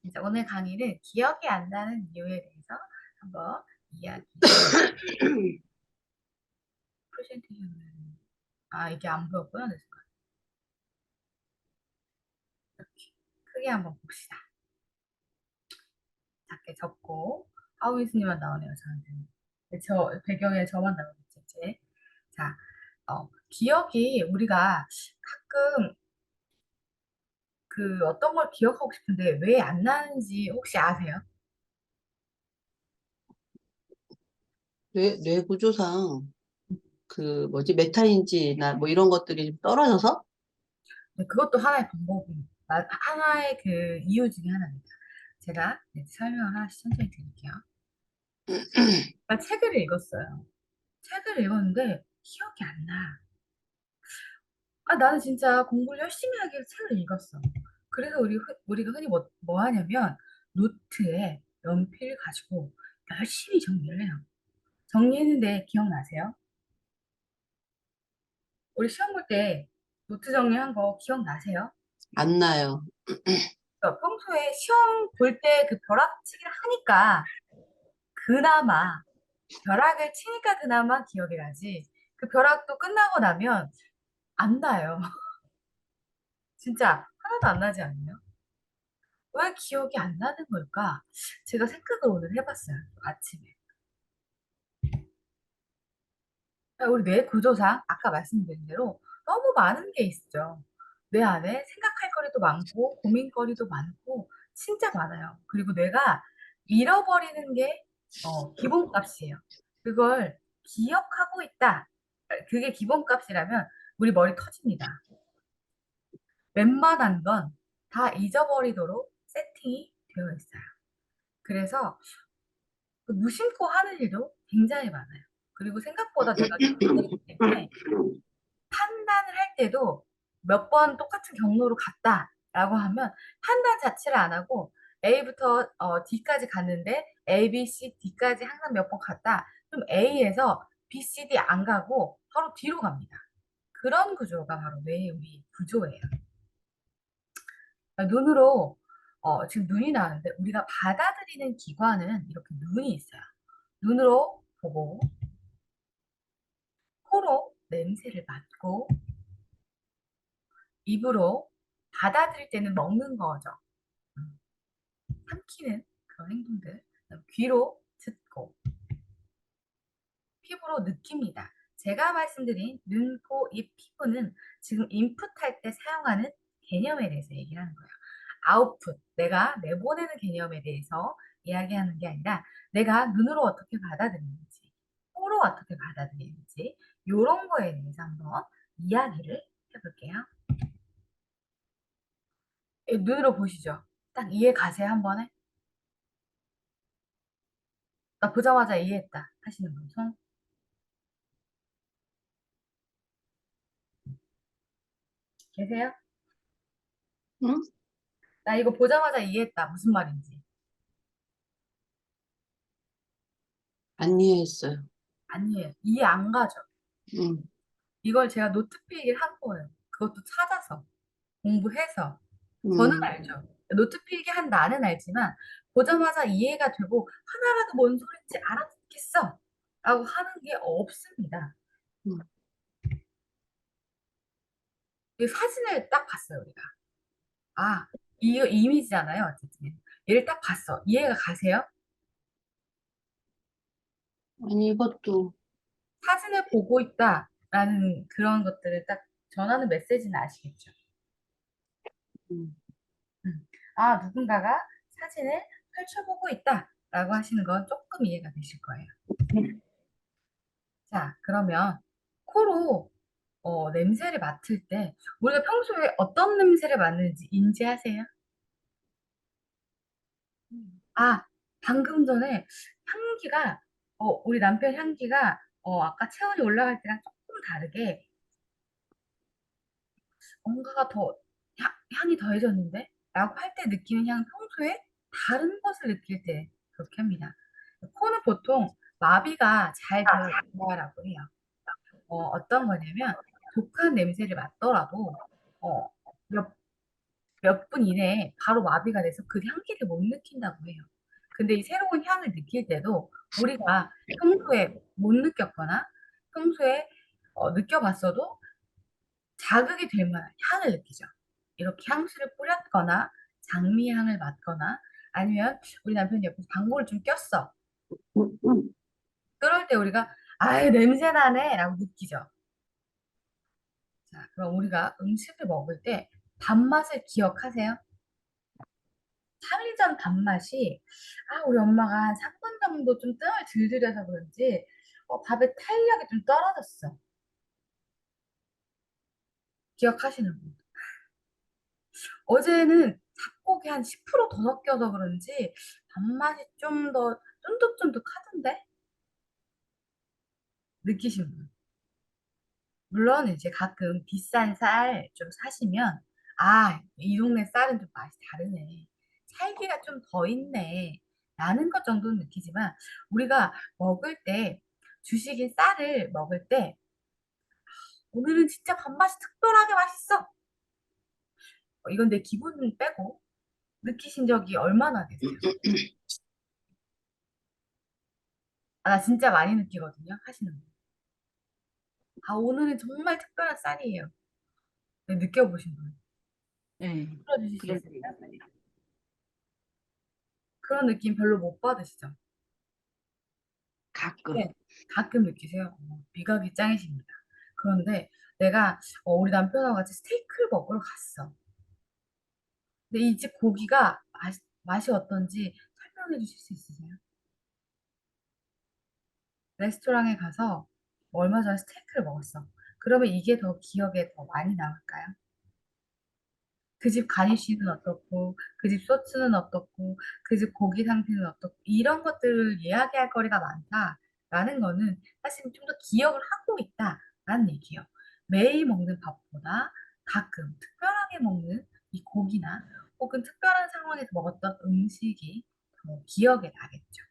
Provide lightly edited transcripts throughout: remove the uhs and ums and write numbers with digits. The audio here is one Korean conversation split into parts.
이제 오늘 강의는 기억이 안 나는 이유에 대해서 한번 이야기. 프레젠테이션은 이게 안 보였구나. 그래서 이렇게 크게 한번 봅시다. 작게 접고 하우이스님만 나오네요. 저한테는. 저 배경에 저만 나오겠지 이제. 자, 기억이 우리가 가끔 그 어떤 걸 기억하고 싶은데 왜 안 나는지 혹시 아세요? 뇌 구조상 그 뭐지 메타인지나 뭐 이런 것들이 좀 떨어져서. 네, 그것도 하나의 방법입니다. 하나의 그 이유 중에 하나입니다. 제가 설명을 하나씩 천천히 드릴게요. 제가 책을 읽었어요. 책을 읽었는데 기억이 안 나. 나는 진짜 공부를 열심히 하기 위해서 책을 읽었어. 그래서 우리가 흔히 뭐 하냐면 노트에 연필 가지고 열심히 정리를 해요. 정리했는데 기억나세요? 우리 시험 볼 때 노트 정리한 거 기억나세요? 안 나요. 그러니까 평소에 시험 볼 때 그 벼락치기를 하니까 그나마 벼락을 치니까 그나마 기억이 나지. 그 벼락도 끝나고 나면 안 나요. 진짜 하나도 안 나지 않나요? 왜 기억이 안 나는 걸까? 제가 생각을 오늘 해봤어요. 아침에. 우리 뇌 구조상 아까 말씀드린 대로 너무 많은 게 있죠. 뇌 안에 생각할 거리도 많고 고민거리도 많고 진짜 많아요. 그리고 뇌가 잃어버리는 게 기본값이에요. 그걸 기억하고 있다. 그게 기본값이라면 우리 머리 터집니다. 웬만한 건 다 잊어버리도록 세팅이 되어 있어요. 그래서 그 무심코 하는 일도 굉장히 많아요. 그리고 생각보다 내가 기억력이기 때문에 판단을 할 때도 몇 번 똑같은 경로로 갔다라고 하면 판단 자체를 안 하고 A부터 D까지 갔는데 A, B, C, D까지 항상 몇 번 갔다. 그럼 A에서 B, C, D 안 가고 바로 D로 갑니다. 그런 구조가 바로 뇌의 우리 구조예요. 눈으로 지금 눈이 나는데 우리가 받아들이는 기관은 이렇게 눈이 있어요. 눈으로 보고 코로 냄새를 맡고 입으로 받아들일 때는 먹는 거죠. 음, 삼키는 그런 행동들. 그다음 귀로 듣고 피부로 느낍니다. 제가 말씀드린 눈, 코, 입, 피부는 지금 인풋할 때 사용하는 개념에 대해서 얘기를 하는 거예요. 아웃풋, 내가 내보내는 개념에 대해서 이야기하는 게 아니라 내가 눈으로 어떻게 받아들이는지, 코로 어떻게 받아들이는지 이런 거에 대해서 한번 이야기를 해볼게요. 눈으로 보시죠. 딱 이해 가세요, 한 번에? 나 보자마자 이해했다 하시는 분 손? 계세요? 응? 나 이거 보자마자 이해했다. 무슨 말인지. 안 이해했어요. 아니에요. 이해 안 가죠. 응. 이걸 제가 노트 필기를 한 거예요. 그것도 찾아서, 공부해서. 저는 응. 알죠. 노트 필기 한 나는 알지만, 보자마자 이해가 되고, 하나라도 뭔 소린지 알아듣겠어. 라고 하는 게 없습니다. 응. 이 사진을 딱 봤어요, 우리가. 아, 이거 이미지잖아요, 어쨌든. 얘를 딱 봤어. 이해가 가세요? 아니 이것도. 사진을 보고 있다라는 그런 것들을 딱 전하는 메시지는 아시겠죠? 응. 누군가가 사진을 펼쳐보고 있다라고 하시는 건 조금 이해가 되실 거예요. 자, 그러면 코로 냄새를 맡을 때 우리가 평소에 어떤 냄새를 맡는지 인지하세요? 아, 방금 전에 향기가 우리 남편 향기가 아까 체온이 올라갈 때랑 조금 다르게 뭔가가 더 향이 더해졌는데? 라고 할 때 느끼는 향은 평소에 다른 것을 느낄 때 그렇게 합니다. 코는 보통 마비가 잘 되어 있다라고 해요. 어떤 거냐면 독한 냄새를 맡더라도 어, 몇 몇 분 이내에 바로 마비가 돼서 그 향기를 못 느낀다고 해요. 근데 이 새로운 향을 느낄 때도 우리가 평소에 못 느꼈거나 평소에 느껴봤어도 자극이 될 만한 향을 느끼죠. 이렇게 향수를 뿌렸거나 장미향을 맡거나 아니면 우리 남편이 옆에서 방구를 좀 꼈어. 음, 음. 그럴 때 우리가 아유 냄새 나네 라고 느끼죠. 자, 그럼 우리가 음식을 먹을 때 단맛을 기억하세요? 편의점 단맛이 우리 엄마가 한 3분 정도 좀 뜸을 들들여서 그런지 밥의 탄력이 좀 떨어졌어. 기억하시는 분? 어제는 잡곡이 한 10%더 섞여서 그런지 단맛이 좀 더 쫀득쫀득하던데? 느끼신 분? 물론 이제 가끔 비싼 쌀 좀 사시면 이 동네 쌀은 좀 맛이 다르네. 찰기가 좀 더 있네. 라는 것 정도는 느끼지만 우리가 먹을 때 주식인 쌀을 먹을 때 오늘은 진짜 밥맛이 특별하게 맛있어. 이건 내 기분을 빼고 느끼신 적이 얼마나 되세요? 나 진짜 많이 느끼거든요. 하시는 분. 오늘은 정말 특별한 쌀이에요. 네, 느껴보신 분. 네, 풀어주실 수 그럴 때 있어요? 있어요. 그런 느낌 별로 못 받으시죠? 가끔. 네, 가끔 느끼세요. 미각이 짱이십니다. 그런데 내가 우리 남편하고 같이 스테이크를 먹으러 갔어. 근데 이 집 고기가 맛이 어떤지 설명해 주실 수 있으세요? 레스토랑에 가서 얼마 전에 스테이크를 먹었어. 그러면 이게 더 기억에 더 많이 남을까요? 그 집 가니쉬는 어떻고, 그 집 소스는 어떻고, 그 집 고기 상태는 어떻고, 이런 것들을 이야기할 거리가 많다라는 거는 사실 좀 더 기억을 하고 있다라는 얘기예요. 매일 먹는 밥보다 가끔 특별하게 먹는 이 고기나 혹은 특별한 상황에서 먹었던 음식이 더 기억에 나겠죠.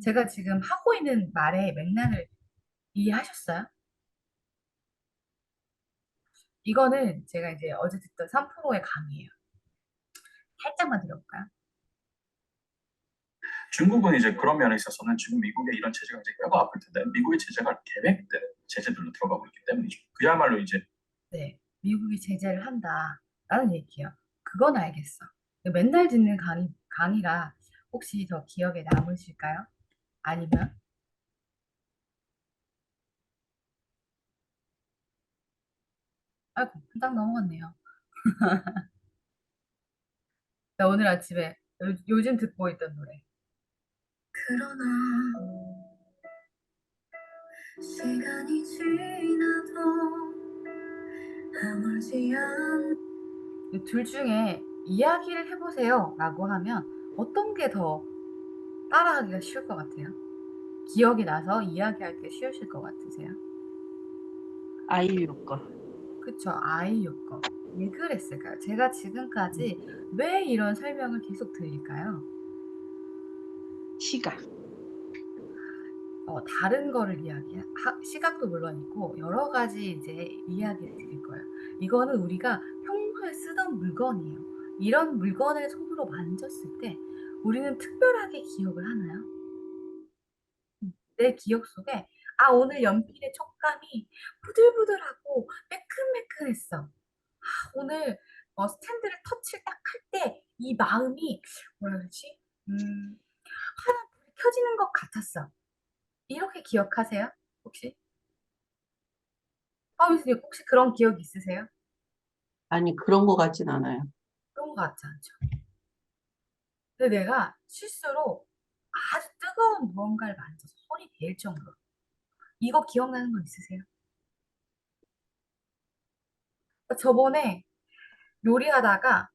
제가 지금 하고 있는 말의 맥락을 이해하셨어요? 이거는 제가 이제 어제 듣던 3프로의 강의예요. 살짝만 들어볼까요? 중국은 이제 그런 면에 있어서는 지금 미국의 이런 제재가 이제 뼈가 아플 텐데 미국의 제재가 계획된 제재들로 들어가고 있기 때문이죠. 그야말로 이제 네, 미국이 제재를 한다라는 얘기예요. 그건 알겠어. 맨날 듣는 강의라 혹시 더 기억에 남으실까요? 아니면 아이고 딱 넘어갔네요. 나 오늘 아침에 요즘 듣고 있던 노래. 그러나 시간이 지나도 아물지 않... 둘 중에 이야기를 해보세요 라고 하면 어떤 게 더 따라하기가 쉬울 것 같아요? 기억이 나서 이야기하기가 쉬우실 것 같으세요? 아이유 거. 그쵸, 아이유 거. 왜 그랬을까요? 제가 지금까지 왜 이런 설명을 계속 드릴까요? 시각. 다른 거를 시각도 물론 있고, 여러 가지 이제 이야기를 드릴 거예요. 이거는 우리가 평소에 쓰던 물건이에요. 이런 물건을 손으로 만졌을 때, 우리는 특별하게 기억을 하나요? 내 기억 속에, 오늘 연필의 촉감이 부들부들하고 매끈매끈했어. 오늘 스탠드를 터치를 딱 할 때 이 마음이 뭐라 그러지? 하나 불이 켜지는 것 같았어. 이렇게 기억하세요? 혹시? 교수님 혹시 그런 기억 있으세요? 아니, 그런 거 같진 않아요. 그런 것 같지 않죠? 근데 내가 실수로 아주 뜨거운 무언가를 만져서 손이 데일 정도로 이거 기억나는 거 있으세요? 저번에 요리하다가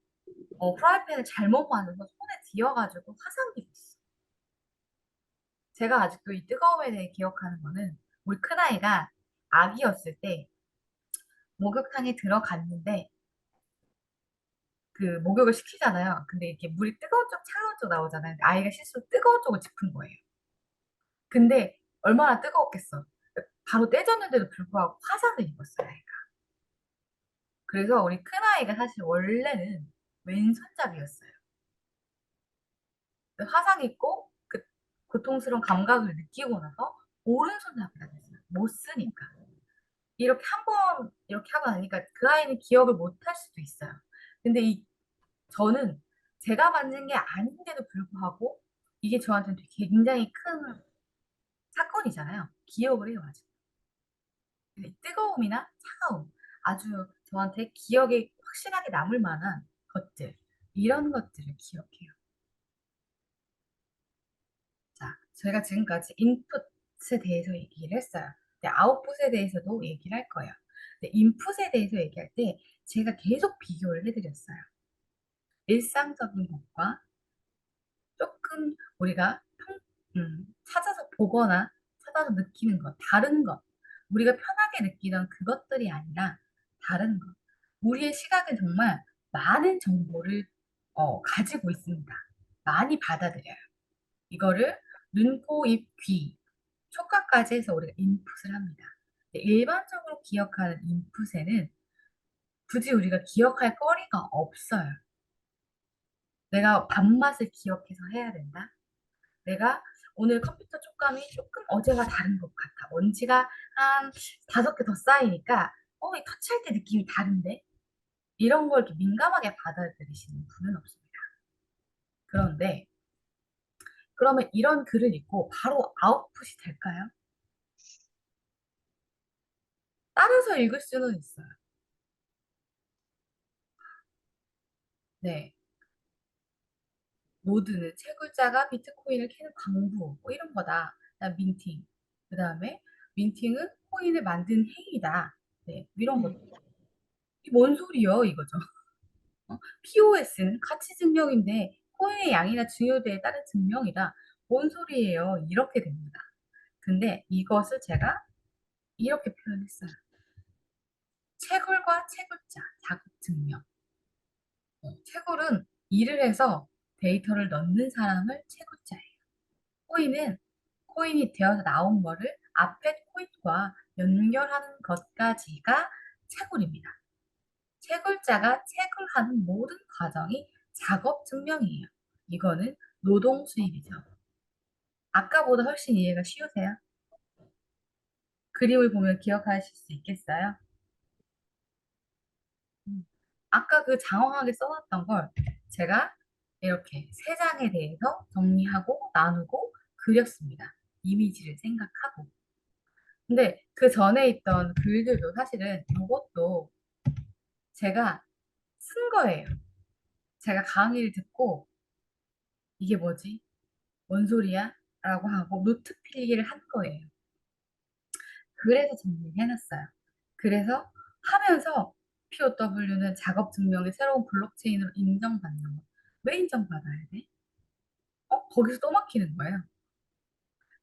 프라이팬을 잘못 만져서 손에 뒤어가지고 화상이 됐어. 제가 아직도 이 뜨거움에 대해 기억하는 거는 우리 큰아이가 아기였을 때 목욕탕에 들어갔는데 그 목욕을 시키잖아요. 근데 이게 물이 뜨거운 쪽, 차가운 쪽 나오잖아요. 근데 아이가 실수로 뜨거운 쪽을 짚은 거예요. 근데 얼마나 뜨거웠겠어. 바로 떼졌는데도 불구하고 화상을 입었어요, 아이가. 그래서 우리 큰아이가 사실 원래는 왼손잡이였어요. 화상 입고 그 고통스러운 감각을 느끼고 나서 오른손잡이가 됐어요. 못 쓰니까. 이렇게 한 번 이렇게 하고 나니까 그 아이는 기억을 못 할 수도 있어요. 근데 저는 제가 만든 게 아닌데도 불구하고 이게 저한테는 되게 굉장히 큰 사건이잖아요. 기억을 해요, 아직. 이 뜨거움이나 차가움, 아주 저한테 기억에 확실하게 남을 만한 것들, 이런 것들을 기억해요. 자, 저희가 지금까지 인풋에 대해서 얘기를 했어요. 근데 아웃풋에 대해서도 얘기를 할 거예요. 근데 인풋에 대해서 얘기할 때 제가 계속 비교를 해드렸어요. 일상적인 것과 조금 우리가 찾아서 보거나 찾아서 느끼는 것, 다른 것, 우리가 편하게 느끼던 그것들이 아니라 다른 것. 우리의 시각은 정말 많은 정보를 가지고 있습니다. 많이 받아들여요. 이거를 눈, 코, 입, 귀, 촉각까지 해서 우리가 인풋을 합니다. 근데 일반적으로 기억하는 인풋에는 굳이 우리가 기억할 거리가 없어요. 내가 밥맛을 기억해서 해야 된다. 내가 오늘 컴퓨터 촉감이 조금 어제와 다른 것 같아. 먼지가 한 5개 더 쌓이니까, 이 터치할 때 느낌이 다른데? 이런 걸 이렇게 민감하게 받아들이시는 분은 없습니다. 그런데, 그러면 이런 글을 읽고 바로 아웃풋이 될까요? 따라서 읽을 수는 있어요. 네. 노드는 세 글자가 비트코인을 캐는 광부, 뭐 이런 거다. 그다음 민팅. 그 다음에 민팅은 코인을 만든 행위다. 네, 이런 거. 이게 뭔 소리요, 이거죠. POS는 가치 증명인데 코인의 양이나 증여도에 따른 증명이다. 뭔 소리예요? 이렇게 됩니다. 근데 이것을 제가 이렇게 표현했어요. 채굴과 채굴자, 자급 증명. 채굴은 일을 해서 데이터를 넣는 사람을 채굴자예요. 코인은 코인이 되어서 나온 거를 앞에 코인과 연결하는 것까지가 채굴입니다. 채굴자가 채굴하는 모든 과정이 작업 증명이에요. 이거는 노동 수입이죠. 아까보다 훨씬 이해가 쉬우세요? 그림을 보면 기억하실 수 있겠어요? 아까 그 장황하게 써놨던 걸 제가 이렇게 세 장에 대해서 정리하고 나누고 그렸습니다. 이미지를 생각하고. 근데 그 전에 있던 글들도 사실은 이것도 제가 쓴 거예요. 제가 강의를 듣고 이게 뭐지? 뭔 소리야? 라고 하고 노트 필기를 한 거예요. 그래서 정리를 해놨어요. 그래서 하면서 POW는 작업 증명의 새로운 블록체인으로 인정받는 거. 왜 인정받아야 돼? 거기서 또 막히는 거예요.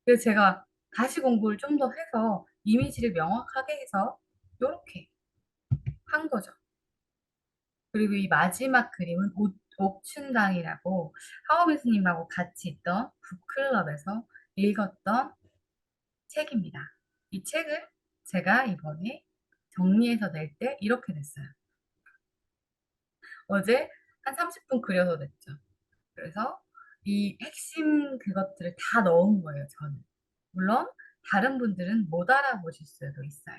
그래서 제가 다시 공부를 좀 더 해서 이미지를 명확하게 해서 이렇게 한 거죠. 그리고 이 마지막 그림은 옥춘당이라고 하오미 스님하고 같이 있던 북클럽에서 읽었던 책입니다. 이 책을 제가 이번에 정리해서 낼 때 이렇게 됐어요. 어제 한 30분 그려서 냈죠. 그래서 이 핵심 그것들을 다 넣은 거예요, 저는. 물론 다른 분들은 못 알아보실 수도 있어요.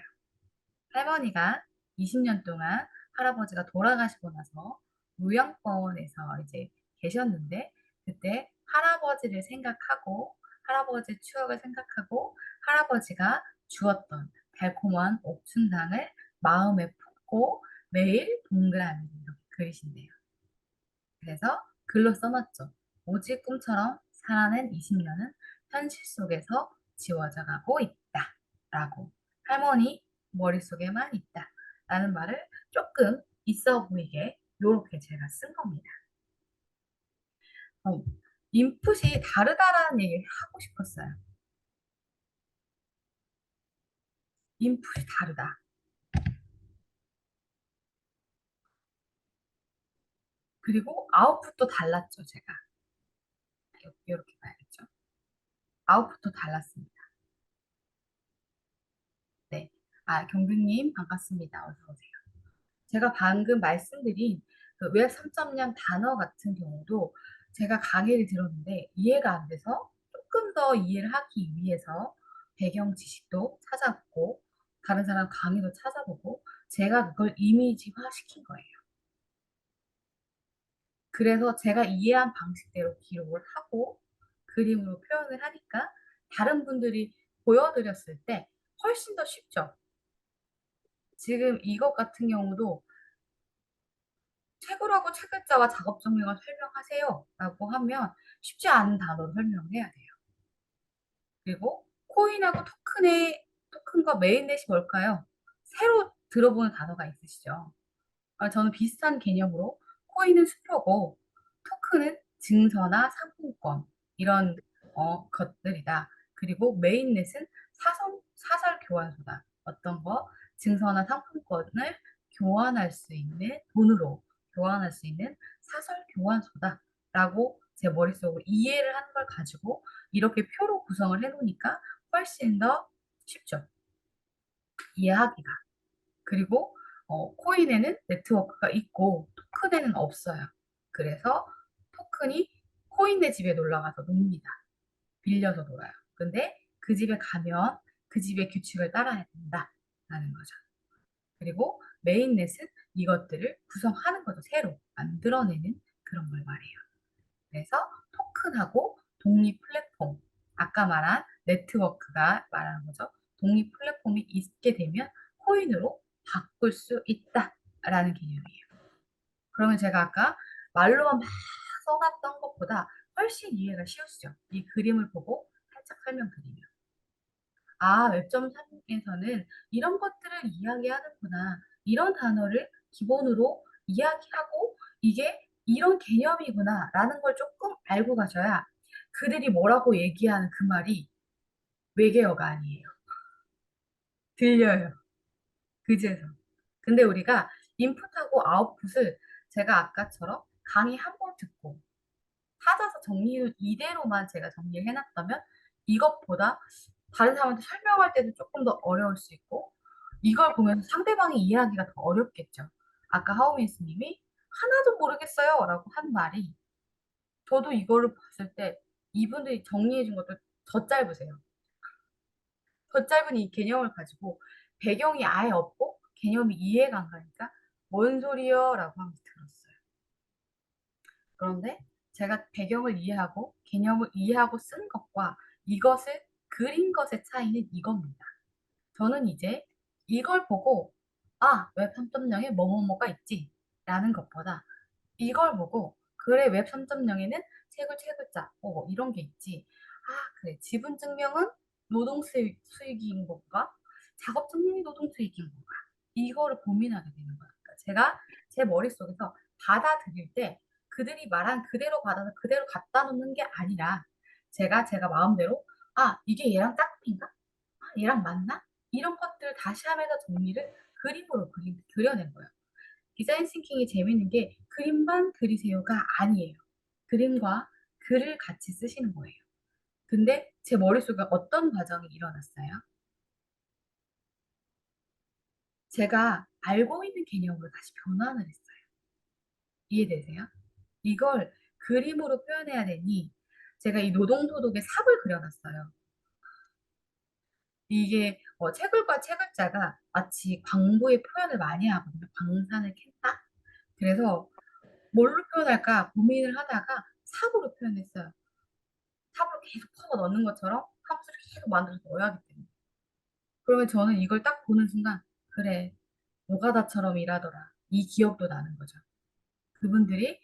할머니가 20년 동안 할아버지가 돌아가시고 나서 요양원에서 이제 계셨는데 그때 할아버지를 생각하고 할아버지의 추억을 생각하고 할아버지가 주었던 달콤한 옥춘당을 마음에 품고 매일 동그라미를 이렇게 그리신대요. 그래서 글로 써놨죠. 오직 꿈처럼 살아낸 20년은 현실 속에서 지워져 가고 있다. 라고. 할머니 머릿속에만 있다. 라는 말을 조금 있어 보이게 이렇게 제가 쓴 겁니다. 어, 인풋이 다르다라는 얘기를 하고 싶었어요. 인풋이 다르다. 그리고 아웃풋도 달랐죠, 제가. 이렇게 봐야겠죠. 아웃풋도 달랐습니다. 네. 경규님, 반갑습니다. 어서 오세요. 제가 방금 말씀드린 그 웹 3.0 단어 같은 경우도 제가 강의를 들었는데 이해가 안 돼서 조금 더 이해를 하기 위해서 배경 지식도 찾아보고 다른 사람 강의도 찾아보고 제가 그걸 이미지화 시킨 거예요. 그래서 제가 이해한 방식대로 기록을 하고 그림으로 표현을 하니까 다른 분들이 보여드렸을 때 훨씬 더 쉽죠. 지금 이것 같은 경우도 채굴하고 채글자와 작업 정리를 설명하세요 라고 하면 쉽지 않은 단어로 설명을 해야 돼요. 그리고 코인하고 토큰과 메인넷이 뭘까요? 새로 들어보는 단어가 있으시죠? 저는 비슷한 개념으로 코인은 수표고 토큰은 증서나 상품권 이런 것들이다. 그리고 메인넷은 사설 교환소다. 어떤 거 증서나 상품권을 교환할 수 있는 돈으로 교환할 수 있는 사설 교환소다. 라고 제 머릿속으로 이해를 하는 걸 가지고 이렇게 표로 구성을 해놓으니까 훨씬 더 쉽죠. 이해하기가. 그리고 코인에는 네트워크가 있고 토큰에는 없어요. 그래서 토큰이 코인네 집에 놀러 가서 놉니다. 빌려서 놀아요. 근데 그 집에 가면 그 집의 규칙을 따라야 된다라는 거죠. 그리고 메인넷은 이것들을 구성하는 거죠. 새로 만들어내는 그런 걸 말해요. 그래서 토큰하고 독립 플랫폼, 아까 말한 네트워크가 말하는 거죠. 독립 플랫폼이 있게 되면 코인으로 바꿀 수 있다라는 개념이에요. 그러면 제가 아까 말로만 막 써놨던 것보다 훨씬 이해가 쉬우시죠? 이 그림을 보고 살짝 설명드리면. 아, 웹점 3에서는 이런 것들을 이야기하는구나. 이런 단어를 기본으로 이야기하고 이게 이런 개념이구나. 라는 걸 조금 알고 가셔야 그들이 뭐라고 얘기하는 그 말이 외계어가 아니에요. 들려요. 그제서. 근데 우리가 인풋하고 아웃풋을 제가 아까처럼 강의 한 번 듣고 찾아서 정리를 이대로만 제가 정리를 해놨다면 이것보다 다른 사람한테 설명할 때도 조금 더 어려울 수 있고 이걸 보면서 상대방이 이해하기가 더 어렵겠죠. 아까 하우민스님이 하나도 모르겠어요 라고 한 말이 저도 이거를 봤을 때 이분들이 정리해 준 것도 더 짧으세요. 더 짧은 이 개념을 가지고 배경이 아예 없고 개념이 이해가 안 가니까 뭔 소리요? 라고 하면서 들었어요. 그런데 제가 배경을 이해하고 개념을 이해하고 쓴 것과 이것을 그린 것의 차이는 이겁니다. 저는 이제 이걸 보고 웹 3.0에 뭐뭐뭐가 있지 라는 것보다 이걸 보고 그래 웹 3.0에는 채굴자 이런 게 있지. 그래 지분 증명은 노동 수익인 건가? 작업 증명이 노동 수익인 건가? 이거를 고민하게 되는 거야. 그러니까 제가 제 머릿속에서 받아들일 때 그들이 말한 그대로 받아서 그대로 갖다 놓는 게 아니라 제가 마음대로 이게 얘랑 짝꿍인가? 얘랑 맞나? 이런 것들을 다시 하면서 정리를 그림으로 그려낸 거예요. 디자인 싱킹이 재밌는 게 그림만 그리세요가 아니에요. 그림과 글을 같이 쓰시는 거예요. 근데 제 머릿속에 어떤 과정이 일어났어요? 제가 알고 있는 개념으로 다시 변환을 했어요. 이해되세요? 이걸 그림으로 표현해야 되니 제가 이 노동소득의 삽을 그려놨어요. 이게 채굴과 채굴자가 마치 광부의 표현을 많이 하거든요. 광산을 캤다? 그래서 뭘로 표현할까 고민을 하다가 삽으로 표현했어요. 삽으로 계속 퍼서 넣는 것처럼 함수를 계속 만들어서 넣어야 하기 때문에. 그러면 저는 이걸 딱 보는 순간 그래 노가다처럼 일하더라. 이 기억도 나는 거죠. 그분들이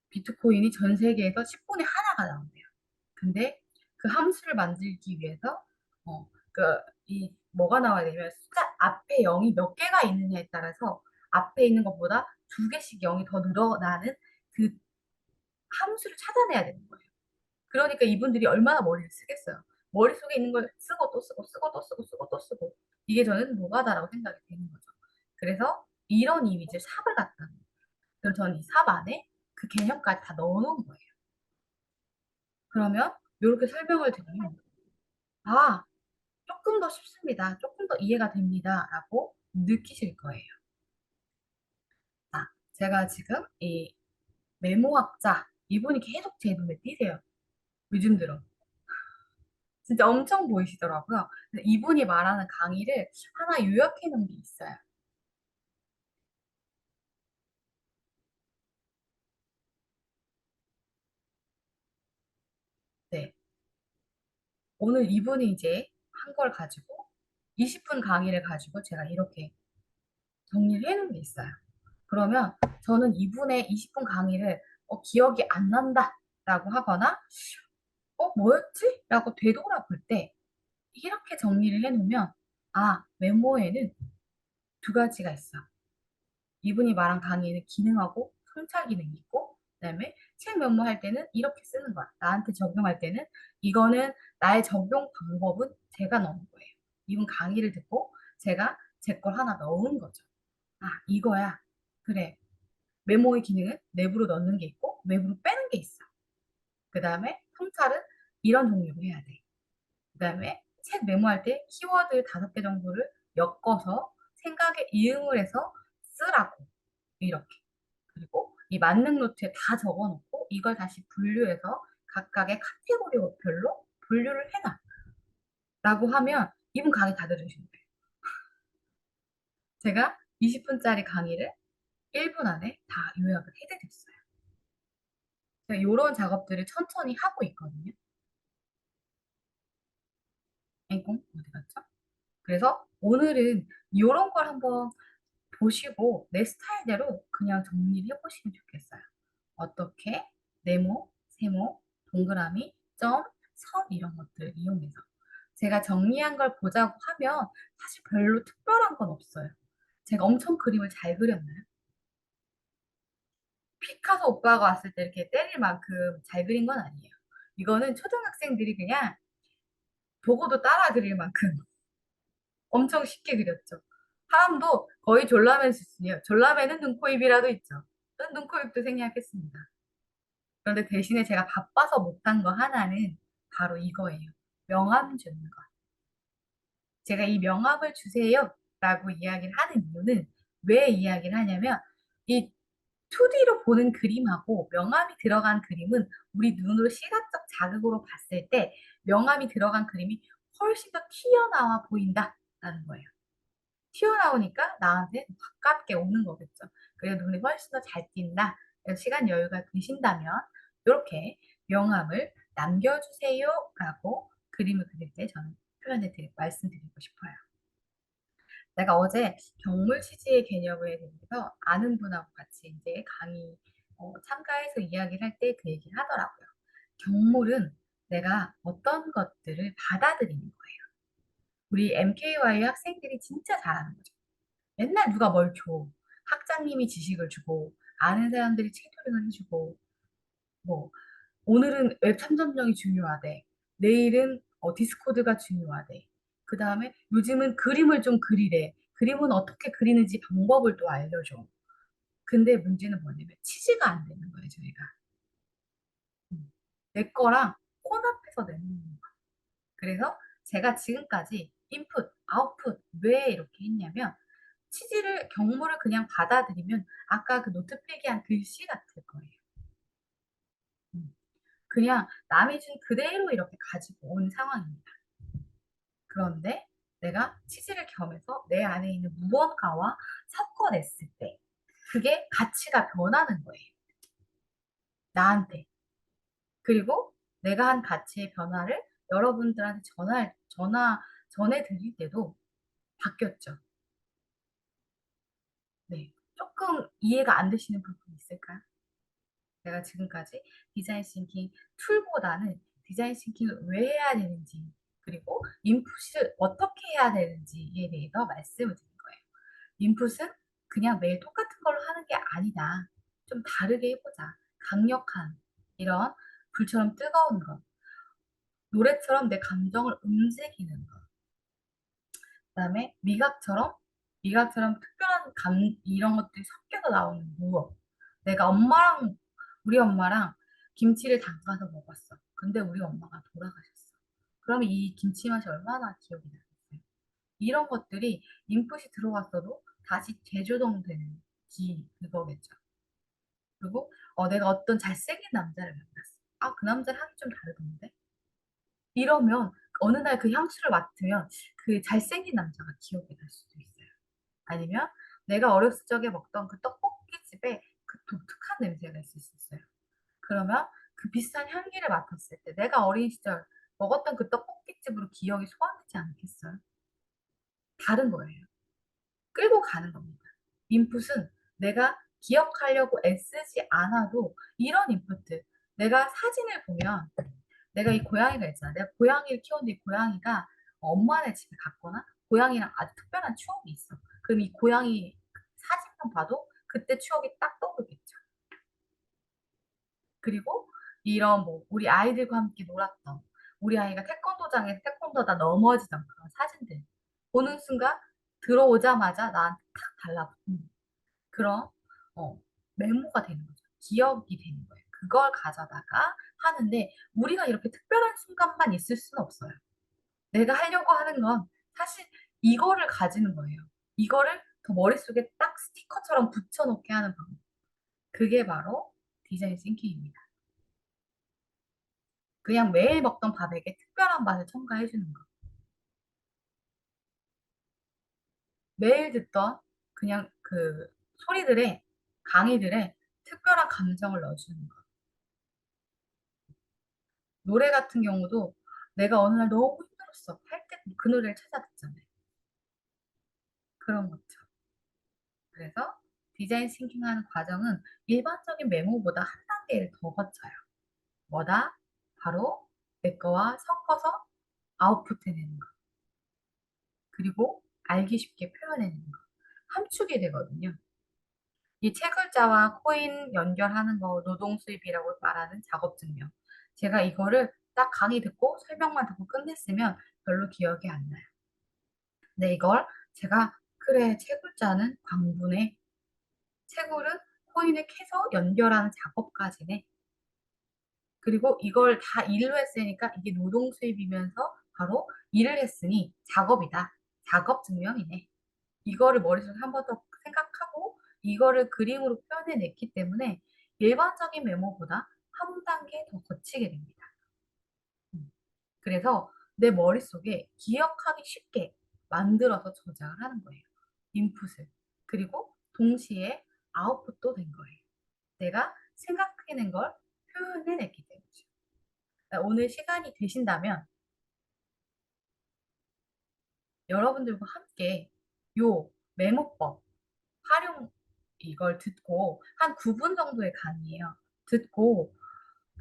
비트코인이 전 세계에서 10분의 하나가 나온대요. 근데 그 함수를 만들기 위해서 뭐가 나와야 되냐면 숫자 앞에 0이 몇 개가 있느냐에 따라서 앞에 있는 것보다 2개씩 0이 더 늘어나는 그 함수를 찾아내야 되는 거예요. 그러니까 이분들이 얼마나 머리를 쓰겠어요. 머릿속에 있는 걸 쓰고 또 쓰고 쓰고 또 쓰고 쓰고 또 쓰고 이게 저는 노가다라고 생각이 되는 거죠. 그래서 이런 이미지를 삽을 갖다 놓은 그럼 저는 이 삽 안에 그 개념까지 다 넣어놓은 거예요. 그러면 이렇게 설명을 드리면 조금 더 쉽습니다. 조금 더 이해가 됩니다. 라고 느끼실 거예요. 제가 지금 이 메모학자 이분이 계속 제 눈에 띄세요. 요즘 들어. 진짜 엄청 보이시더라고요. 그래서 이분이 말하는 강의를 하나 요약해 놓은 게 있어요. 네. 오늘 이분이 이제 한 걸 가지고 20분 강의를 가지고 제가 이렇게 정리를 해 놓은 게 있어요. 그러면 저는 이분의 20분 강의를 기억이 안 난다 라고 하거나 뭐였지? 라고 되돌아볼 때 이렇게 정리를 해 놓으면 메모에는 두 가지가 있어. 이분이 말한 강의는 기능하고 성찰 기능이 있고, 그다음에 책 메모할 때는 이렇게 쓰는 거야. 나한테 적용할 때는 이거는 나의 적용 방법은 제가 넣은 거예요. 이분 강의를 듣고 제가 제 걸 하나 넣은 거죠. 이거야. 그래. 메모의 기능은 내부로 넣는 게 있고 외부로 빼는 게 있어. 그다음에 성찰은 이런 종류로 해야 돼. 그다음에 책 메모할 때 키워드 5개 정도를 엮어서 생각에 이응을 해서 쓰라고. 이렇게. 그리고 이 만능 노트에 다 적어놓고 이걸 다시 분류해서 각각의 카테고리별로 분류를 해놔. 라고 하면 이분 강의 다 들으시면 돼요. 제가 20분짜리 강의를 1분 안에 다 요약을 해드렸어요. 제가 이런 작업들을 천천히 하고 있거든요. 앵꽁 어디 갔죠? 그래서 오늘은 이런 걸 한번 보시고 내 스타일대로 그냥 정리를 해보시면 좋겠어요. 어떻게 네모, 세모, 동그라미, 점, 선 이런 것들을 이용해서 제가 정리한 걸 보자고 하면 사실 별로 특별한 건 없어요. 제가 엄청 그림을 잘 그렸나요? 피카소 오빠가 왔을 때 이렇게 때릴 만큼 잘 그린 건 아니에요. 이거는 초등학생들이 그냥 보고도 따라 그릴 만큼 엄청 쉽게 그렸죠. 사람도 거의 졸라맨 수준이에요. 졸라맨은 눈코입이라도 있죠. 저는 눈코입도 생략했습니다. 그런데 대신에 제가 바빠서 못한 거 하나는 바로 이거예요. 명암 주는 거. 제가 이 명암을 주세요 라고 이야기를 하는 이유는 왜 이야기를 하냐면 이 2D로 보는 그림하고 명암이 들어간 그림은 우리 눈으로 시각적 자극으로 봤을 때 명암이 들어간 그림이 훨씬 더 튀어나와 보인다라는 거예요. 튀어나오니까 나한테 가깝게 오는 거겠죠. 그래서 눈이 훨씬 더 잘 띈다. 시간 여유가 되신다면 이렇게 명암을 남겨주세요 라고 그림을 그릴 때 저는 말씀드리고 싶어요. 내가 어제 경물 취지의 개념에 대해서 아는 분하고 같이 이제 강의 참가해서 이야기를 할 때 그 얘기를 하더라고요. 경물은 내가 어떤 것들을 받아들이는 거예요. 우리 MKY 학생들이 진짜 잘하는 거죠. 맨날 누가 뭘 줘. 학장님이 지식을 주고 아는 사람들이 체토링을 해주고 뭐 오늘은 웹 참전형이 중요하대. 내일은 디스코드가 중요하대. 그 다음에 요즘은 그림을 좀 그리래. 그림은 어떻게 그리는지 방법을 또 알려줘. 근데 문제는 뭐냐면 치즈가 안 되는 거예요, 저희가. 내 거랑 혼합해서 내는 거예요. 그래서 제가 지금까지 인풋, 아웃풋 왜 이렇게 했냐면 치즈를 경물을 그냥 받아들이면 아까 그 노트 필기한 글씨 같을 거예요. 그냥 남이 준 그대로 이렇게 가지고 온 상황입니다. 그런데 내가 치즈를 겸해서 내 안에 있는 무언가와 섞어냈을 때 그게 가치가 변하는 거예요. 나한테. 그리고 내가 한 가치의 변화를 여러분들한테 전해드릴 때도 바뀌었죠. 네. 조금 이해가 안 되시는 부분이 있을까요? 내가 지금까지 디자인 싱킹 툴보다는 디자인 싱킹을 왜 해야 되는지 그리고 인풋을 어떻게 해야 되는지에 대해서 말씀을 드린 거예요. 인풋은 그냥 매일 똑같은 걸로 하는 게 아니다. 좀 다르게 해보자. 강력한 이런 불처럼 뜨거운 것, 노래처럼 내 감정을 움직이는 것, 그다음에 미각처럼 특별한 이런 것들이 섞여서 나오는 무엇. 내가 우리 엄마랑 김치를 담가서 먹었어. 근데 우리 엄마가 돌아가셨어. 그러면 이 김치 맛이 얼마나 기억이 나겠어요. 이런 것들이 인풋이 들어왔어도 다시 재조정되는 그거겠죠. 그리고 내가 어떤 잘생긴 남자를 만났어. 아, 그 남자랑 향이 좀 다르던데? 이러면 어느 날 그 향수를 맡으면 그 잘생긴 남자가 기억이 날 수도 있어요. 아니면 내가 어렸을 적에 먹던 그 떡볶이집에 그 독특한 냄새가 있을 수 있어요. 그러면 그 비슷한 향기를 맡았을 때 내가 어린 시절 먹었던 그 떡볶이집으로 기억이 소환되지 않겠어요? 다른 거예요. 끌고 가는 겁니다. 인풋은 내가 기억하려고 애쓰지 않아도 이런 인풋들, 내가 사진을 보면 내가 이 고양이가 있잖아. 내가 고양이를 키웠는데 이 고양이가 엄마네 집에 갔거나 고양이랑 아주 특별한 추억이 있어. 그럼 이 고양이 사진만 봐도 그때 추억이 딱 떠오르겠죠. 그리고 이런 뭐 우리 아이들과 함께 놀았던 우리 아이가 태권도장에서 태권도다 넘어지던 그런 사진들 보는 순간 들어오자마자 나한테 탁 달라붙는 그런 어, 메모가 되는 거죠. 기억이 되는 거예요. 그걸 가져다가 하는데 우리가 이렇게 특별한 순간만 있을 수는 없어요. 내가 하려고 하는 건 사실 이거를 가지는 거예요. 이거를 더 머릿속에 딱 스티커처럼 붙여놓게 하는 방법. 그게 바로 디자인 싱킹입니다. 그냥 매일 먹던 밥에게 특별한 맛을 첨가해 주는 거. 매일 듣던 그냥 그 소리들에 강의들에 특별한 감정을 넣어주는 거. 노래 같은 경우도 내가 어느 날 너무 힘들었어 할 때 그 노래를 찾아 듣잖아요. 그런 것죠. 그래서 디자인 싱킹하는 과정은 일반적인 메모보다 한 단계를 더 거쳐요. 뭐다? 바로 내 거와 섞어서 아웃풋해내는 거. 그리고 알기 쉽게 표현해내는 거. 함축이 되거든요. 이 체 글자와 코인 연결하는 거 노동 수입이라고 말하는 작업 증명. 제가 이거를 딱 강의 듣고 설명만 듣고 끝냈으면 별로 기억이 안 나요. 근데 이걸 제가 그래 체 글자는 광분해. 채굴은 코인을 캐서 연결하는 작업까지네. 그리고 이걸 다 일로 했으니까 이게 노동 수입이면서 바로 일을 했으니 작업이다. 작업 증명이네. 이거를 머릿속에 한 번 더 생각하고 이거를 그림으로 표현해냈기 때문에 일반적인 메모보다 한 단계 더 거치게 됩니다. 그래서 내 머릿속에 기억하기 쉽게 만들어서 저장을 하는 거예요. 인풋을. 그리고 동시에 아웃풋도 된 거예요. 내가 생각해낸 걸 표현해냈기 때문이죠. 오늘 시간이 되신다면 여러분들과 함께 요 메모법 활용 이걸 듣고 한 9분 정도의 강의예요. 듣고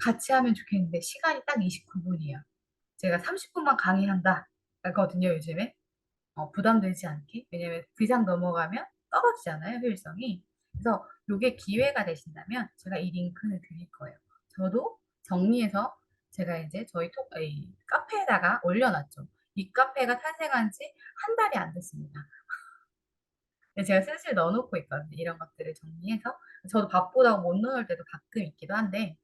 같이 하면 좋겠는데 시간이 딱 29분이에요. 제가 30분만 강의한다 하거든요, 요즘에. 부담되지 않게. 왜냐면 그 이상 넘어가면 떨어지잖아요, 효율성이. 그래서 요게 기회가 되신다면 제가 이 링크를 드릴 거예요. 저도 정리해서 제가 이제 저희 이 카페에다가 올려놨죠. 이 카페가 탄생한 지 한 달이 안 됐습니다. 근데 제가 슬슬 넣어놓고 있거든요. 이런 것들을 정리해서. 저도 바쁘다고 못 넣을 때도 가끔 있기도 한데,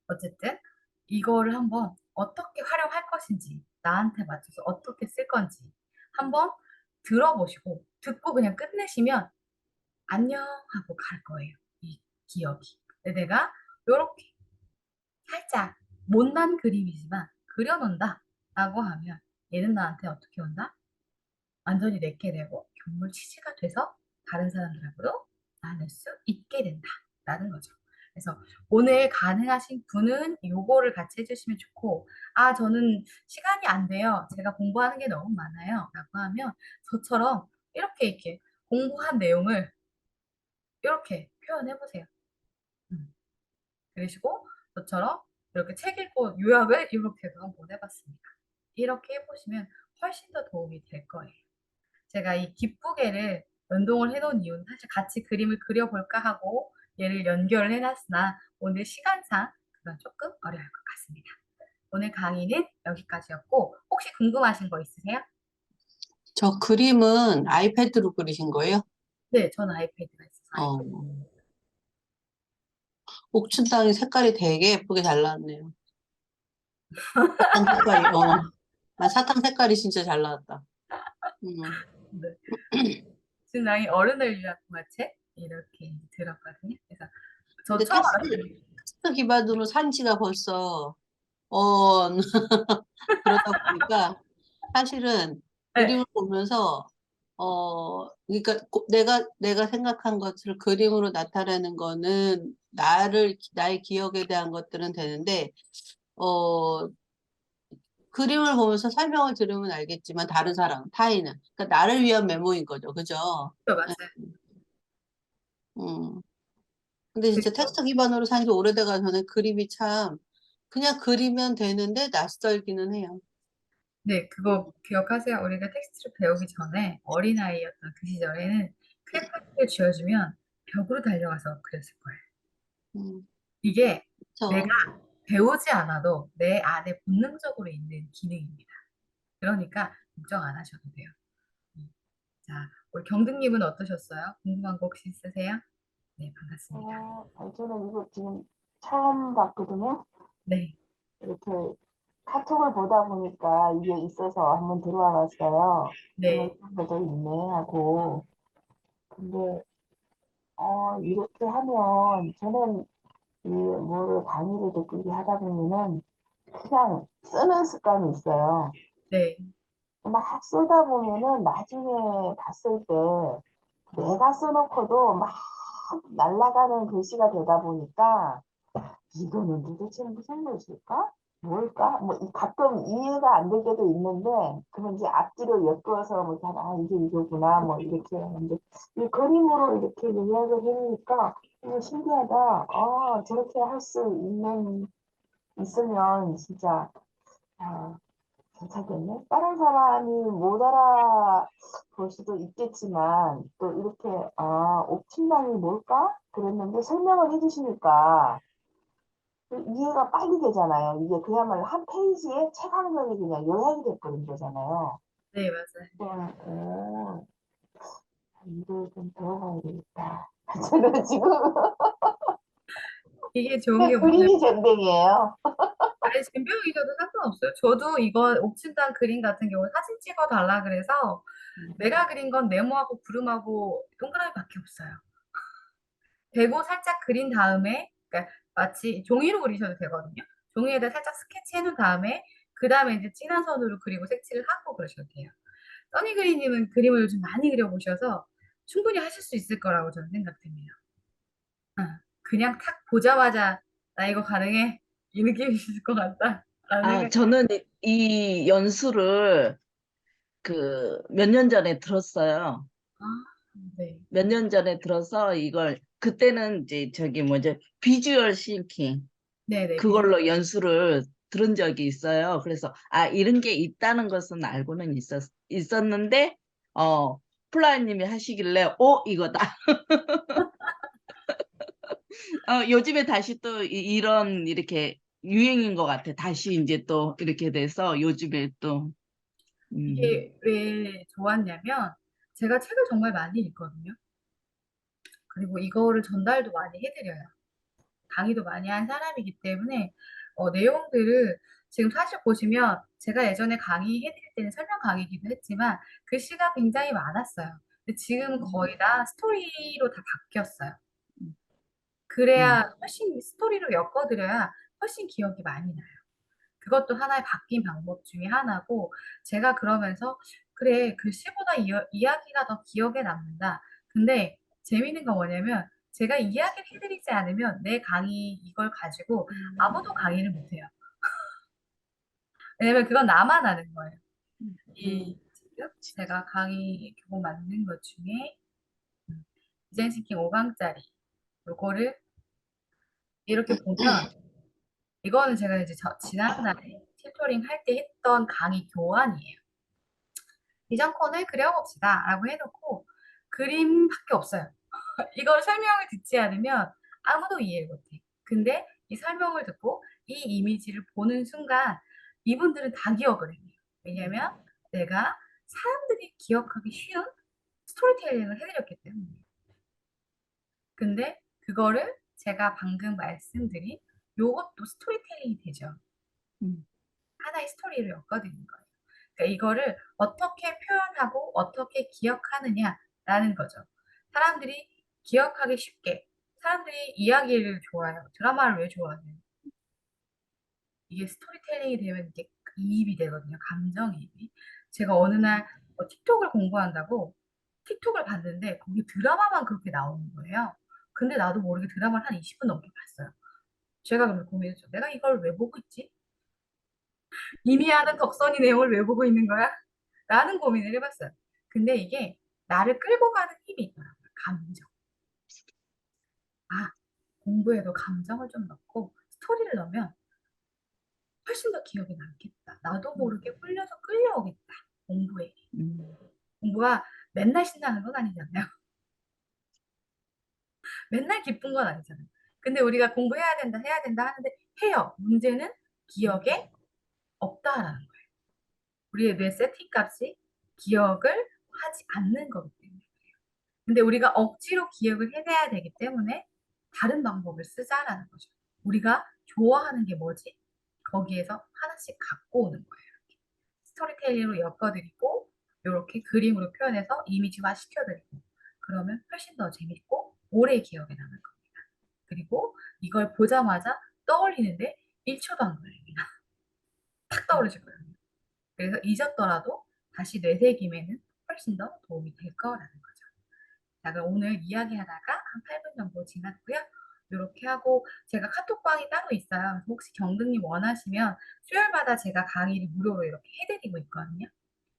어쨌든 이거를 한번 어떻게 활용할 것인지, 나한테 맞춰서 어떻게 쓸 건지 한번 들어보시고, 듣고 그냥 끝내시면 안녕 하고 갈 거예요. 이 기억이. 근데 내가 이렇게 살짝 못난 그림이지만 그려놓는다 라고 하면 얘는 나한테 어떻게 온다? 완전히 내게 되고 경물 치지가 돼서 다른 사람들하고도 나눌 수 있게 된다라는 거죠. 그래서 오늘 가능하신 분은 요거를 같이 해주시면 좋고, 아, 저는 시간이 안 돼요. 제가 공부하는 게 너무 많아요. 라고 하면 저처럼 이렇게 공부한 내용을 이렇게 표현해 보세요. 그러시고 저처럼 이렇게 책 읽고 요약을 이렇게도 한번 해봤습니다. 이렇게 해보시면 훨씬 더 도움이 될 거예요. 제가 이 기쁘게를 연동을 해놓은 이유는 사실 같이 그림을 그려볼까 하고 얘를 연결을 해놨으나 오늘 시간상 그건 조금 어려울 것 같습니다. 오늘 강의는 여기까지였고 혹시 궁금하신 거 있으세요? 저 그림은 아이패드로 그리신 거예요? 네, 저는 아이패드가 있어서 어, 아이패드. 옥춘땅이 색깔이 되게 예쁘게 잘 나왔네요. 사탕 색깔이, 나 사탕 색깔이 진짜 잘 나왔다. 음. 네. 지금 이 어른을 위한 동화책 이렇게 들었거든요. 그래서 저 근데 처음 알았어요. 텍스트 기반으로 산 지가 벌써 그러다 보니까 사실은 네, 그림을 보면서 그러니까 내가 생각한 것을 그림으로 나타내는 거는 나의 기억에 대한 것들은 되는데 어 그림을 보면서 설명을 들으면 알겠지만 다른 사람, 타인은 그러니까 나를 위한 메모인 거죠, 그죠? 네. 맞아요. 음. 근데 진짜 그리고 텍스트 기반으로 산지 오래돼가서는 그림이 참 그냥 그리면 되는데 낯설기는 해요. 네, 그거 기억하세요? 우리가 텍스트를 배우기 전에 어린아이였던 그 시절에는 크레파스를 쥐어주면 벽으로 달려가서 그렸을 거예요. 음, 이게 내가 그렇죠. 배우지 않아도 내 안에 본능적으로 있는 기능입니다. 그러니까 걱정 안 하셔도 돼요. 음. 자, 우리 경등님은 어떠셨어요? 궁금한 거 혹시 있으세요? 네, 반갑습니다. 저는 이거 지금 처음 봤거든요. 네, 이렇게 카톡을 보다 보니까 이게 있어서 한번 들어와 봤어요. 네, 이런 것도 있네 하고. 근데, 이렇게 하면 저는 이 뭐를 강의를 듣기 하다 보면은 그냥 쓰는 습관이 있어요. 네, 막 쓰다 보면은 나중에 봤을 때 내가 써놓고도 막 날아가는 글씨가 되다 보니까 이거는 도대체 무슨 것일까? 뭘까? 뭐 가끔 이해가 안 될 때도 있는데 그러면 이제 앞뒤로 엮어서 뭐 이게 이거구나 뭐 이렇게 하는데 이 그림으로 이렇게 요약을 해놓으니까 신기하다. 저렇게 할 수 있으면 진짜 아, 괜찮겠네. 다른 사람이 못 알아볼 수도 있겠지만 또 이렇게 옵티mal이 뭘까? 그랬는데 설명을 해주시니까 이해가 빨리 되잖아요. 이게 그야말로 한 페이지에 책 한 권이 그냥 요약이 돼버린 거잖아요. 네, 맞아요. 이걸 좀 배워봐야 되겠다. 저는 지금 이게 좋은 게 뭐냐면, 그림이 전쟁이에요. 아니, 잼병이셔도 상관없어요. 저도 이거 옥진단 그림 같은 경우 사진 찍어 달라 그래서 내가 그린 건 네모하고 구름하고 동그라미밖에 없어요. 대고 살짝 그린 다음에, 그러니까 마치 종이로 그리셔도 되거든요. 종이에다 살짝 스케치 해놓은 다음에, 그 다음에 이제 진한 선으로 그리고 색칠을 하고 그러셔도 돼요. 써니그리님은 그림을 요즘 많이 그려보셔서 충분히 하실 수 있을 거라고 저는 생각됩니다. 그냥 탁 보자마자 나 이거 가능해? 이 느낌이 있을 것 같다. 라는 생각이. 저는 이 연수를 그 몇 년 전에 들었어요. 아, 네. 몇 년 전에 들어서 이걸 그때는 이제 저기 뭐죠 비주얼 싱킹 네네. 그걸로 연수를 들은 적이 있어요. 그래서 이런 게 있다는 것은 알고는 있었는데 플라님이 하시길래 이거다. 요즘에 다시 또 이런 이렇게 유행인 것 같아. 다시 이제 또 이렇게 돼서 요즘에 또 이게 왜 좋았냐면 제가 책을 정말 많이 읽거든요. 그리고 이거를 전달도 많이 해드려요. 강의도 많이 한 사람이기 때문에 내용들을 지금 사실 보시면 제가 예전에 강의해드릴 때는 설명 강의이기도 했지만 글씨가 굉장히 많았어요. 근데 지금은 거의 다 스토리로 다 바뀌었어요. 그래야 훨씬 스토리로 엮어드려야 훨씬 기억이 많이 나요. 그것도 하나의 바뀐 방법 중에 하나고 제가 그러면서 그래 글씨보다 이야기가 더 기억에 남는다. 근데 재밌는 건 뭐냐면 제가 이야기를 해드리지 않으면 내 강의 이걸 가지고 아무도 강의를 못해요. 왜냐면 그건 나만 아는 거예요. 이 지금 제가 강의 교본 만든 것 중에 디자인 싱킹 5강짜리 요거를 이렇게 보면 이거는 제가 이제 지난달에 튜토링 할 때 했던 강의 교환이에요. 비전콘을 그려봅시다 라고 해놓고 그림밖에 없어요. 이걸 설명을 듣지 않으면 아무도 이해를 못해. 근데 이 설명을 듣고 이 이미지를 보는 순간 이분들은 다 기억을 해요. 왜냐면 내가 사람들이 기억하기 쉬운 스토리텔링을 해드렸기 때문에. 근데 그거를 제가 방금 말씀드린 요것도 스토리텔링이 되죠. 하나의 스토리를 엮어드린 거예요. 그러니까 이거를 어떻게 표현하고 어떻게 기억하느냐라는 거죠. 사람들이 기억하기 쉽게 사람들이 이야기를 좋아해요. 드라마를 왜 좋아하세요? 이게 스토리텔링이 되면 이게 이입이 되거든요. 감정이입이. 제가 어느 날 틱톡을 공부한다고 틱톡을 봤는데 거기 드라마만 그렇게 나오는 거예요. 근데 나도 모르게 드라마를 한 20분 넘게 봤어요. 제가 그러면 고민했죠. 내가 이걸 왜 보고 있지? 이미 아는 덕선이 내용을 왜 보고 있는 거야? 라는 고민을 해봤어요. 근데 이게 나를 끌고 가는 힘이 있더라고요. 감정. 아, 공부에도 감정을 좀 넣고 스토리를 넣으면 훨씬 더 기억에 남겠다. 나도 모르게 홀려서 끌려오겠다. 공부에. 음. 공부가 맨날 신나는 건 아니잖아요. 맨날 기쁜 건 아니잖아요. 근데 우리가 공부해야 된다, 해야 된다 하는데 해요. 문제는 기억에 없다라는 거예요. 우리의 뇌 세팅 값이 기억을 하지 않는 거기 때문에. 근데 우리가 억지로 기억을 해내야 되기 때문에 다른 방법을 쓰자라는 거죠. 우리가 좋아하는 게 뭐지? 거기에서 하나씩 갖고 오는 거예요. 스토리텔링으로 엮어드리고 이렇게 그림으로 표현해서 이미지화 시켜드리고 그러면 훨씬 더 재밌고 오래 기억에 남을 겁니다. 그리고 이걸 보자마자 떠올리는데 1초도 안 걸립니다. 탁 떠오르실 거예요. 그래서 잊었더라도 다시 되새김에는 훨씬 더 도움이 될 거라는 거죠. 자, 그럼 오늘 이야기하다가 한 8분 정도 지났고요. 이렇게 하고 제가 카톡방이 따로 있어요. 혹시 경등님 원하시면 수요일마다 제가 강의를 무료로 이렇게 해드리고 있거든요.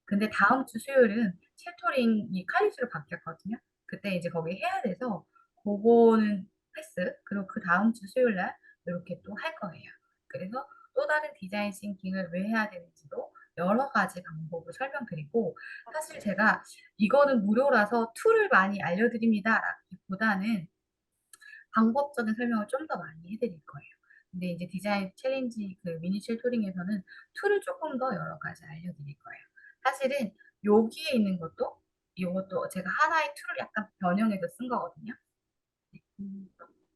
근데 다음 주 수요일은 챕터링이 칼리지로 바뀌었거든요. 그때 이제 거기 해야 돼서 그거는 패스. 그리고 그 다음 주 수요일 날 이렇게 또 할 거예요. 그래서 또 다른 디자인 싱킹을 왜 해야 되는지도 여러 가지 방법을 설명드리고 사실 제가 이거는 무료라서 툴을 많이 알려드립니다. 라기보다는 방법적인 설명을 좀 더 많이 해드릴 거예요. 근데 이제 디자인 챌린지 그 미니칠 토링에서는 툴을 조금 더 여러 가지 알려드릴 거예요. 사실은 여기에 있는 것도 이것도 제가 하나의 툴을 약간 변형해서 쓴 거거든요.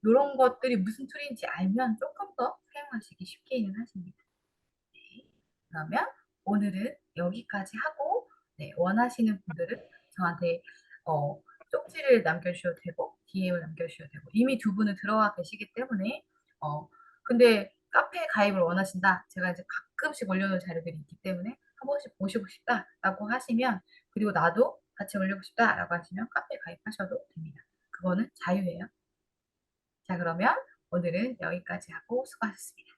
이런 것들이 무슨 툴인지 알면 조금 더 사용하시기 쉽게는 하십니다. 네. 그러면 오늘은 여기까지 하고 네, 원하시는 분들은 저한테 쪽지를 남겨주셔도 되고 DM을 남겨주셔도 되고 이미 두 분은 들어와 계시기 때문에 근데 카페 가입을 원하신다. 제가 이제 가끔씩 올려놓은 자료들이 있기 때문에 한 번씩 보시고 싶다라고 하시면 그리고 나도 같이 올리고 싶다라고 하시면 카페 가입하셔도 됩니다. 그거는 자유예요. 자, 그러면 오늘은 여기까지 하고 수고하셨습니다.